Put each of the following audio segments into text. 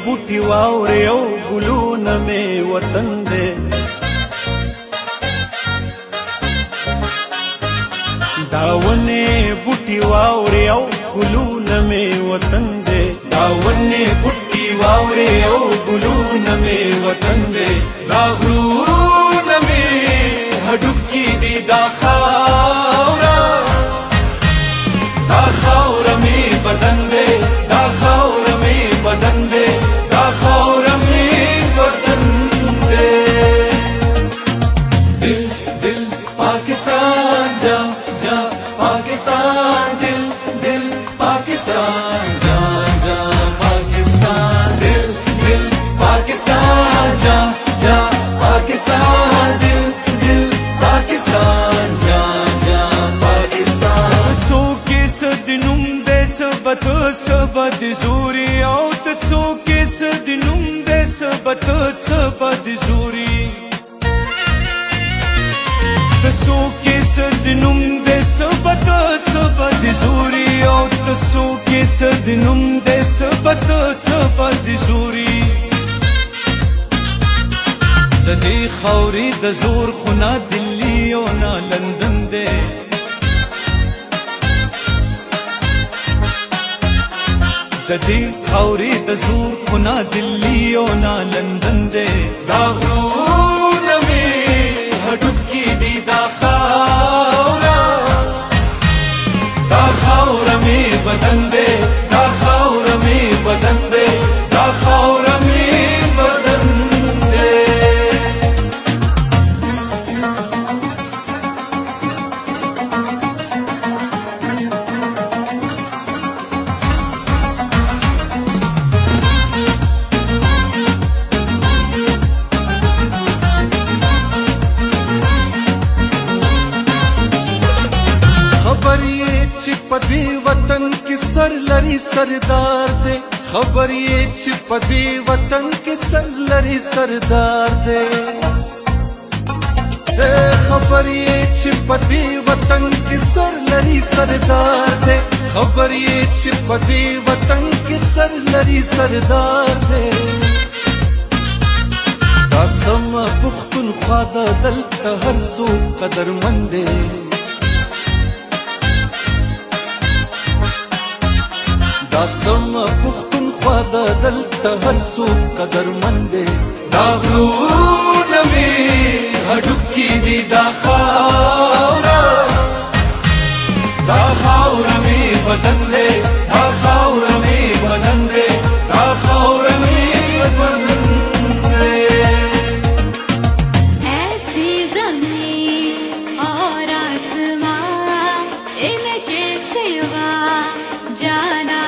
بوټي واورې او ګلونه مې وطن دی دا ونې بوټي واورې او ګلونه مې وطن دی دا ونې بوټي واورې او ګلونه مې وطن دی دا غرونه مې هډوکي دي دا خاوره مې بدن دی دا خاوره مې بدن دی دا خاوره مې بدن دی دل دل پاکستان جا جا پاکستان دل دل پاکستان جا جا پاکستان دل دل پاکستان جا جا پاکستان دل دل پاکستان جا جا پاکستان سو کې سدنوم سبت سبد زوري او تسو کې سدنوم دې سبت سبد زوري تسو کې سدنوم دې سبت سبد زوري او تسو کې سدنوم دې سبت سبد زوري د دې خوري د زور خنا دلی او نه لندن دې د دې خاورې د زور خنا دلی او نه لندن دی دا غرونه مې هډوکي دي دا خاوره مې بدن دی دا خاوره مې بدن دی دا خاوره مې بدن دی پدی وطن کی سر لری سردار دے خبر یہ چ پدی وطن کی سر لری سردار دے خبر یہ چ پدی وطن کی سر لری سردار دے خبر یہ چ پدی وطن کی سر لری سردار دے دا سم پختونخوا د دلته هر څوک قدرمند دی دا سم پختونخوا د دلته هر څوک قدرمند دی دا غرونه مې هډوکي دي دا خاوره مې بدن دی دا خاوره مې بدن دی دا خاوره مې بدن دی ایسی زمین اور آسمان ان کے سوا جانا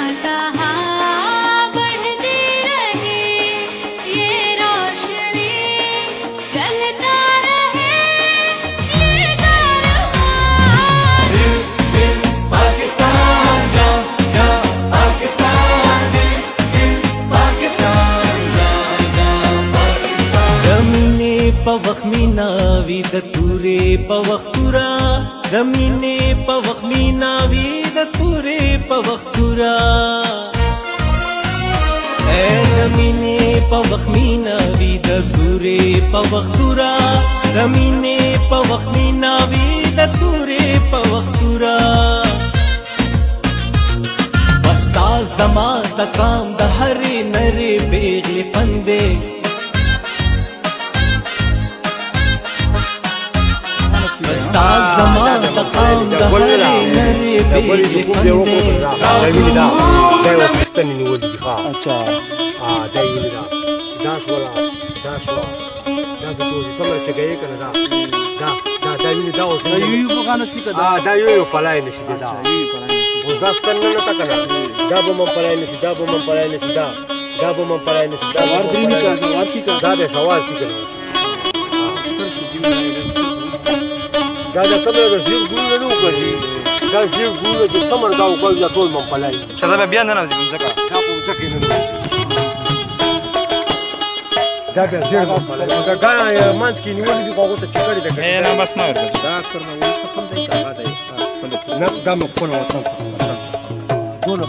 پوخمینا وی د تورې پوختورا د مینې پوخمینا وی د تورې پوختورا اے د مینې پوخمینا وی د تورې پوختورا د مینې پوخمینا وی د تورې پوختورا وستا زما د کام د هرې نرې بیغلې پندې زمان د قام د هرې نرې بیلې پندې دا یو پښتنې نیولې دي اچھا دا یې ویلي دا شوله دا شوه دا د ټولې څومره چګۍ که نه دا ویلي دا اوس دا یو پلی نه شي دا اوس دا ستن نه نته که نه دا به من پلی نه شي دا به من پلی نه شي دا به من پلی نه شي دا دی سوال شي که نه دا د کومه د زیب ګورونه نه وکړي دا زیب ګورونه چې څومره دا وکړي دا ټول منپلی چې دا بیا نه راځي ځمکه دا په ځمکې نه دا بیا زیړ منپلی دا ګاڼه یې منځ کې نیولي دي خو هغو ته چکرې ده نه بس مه ورته دا اکثر نه وایي خپل دی هغه دی نه دا مې خپله وطن ته دونه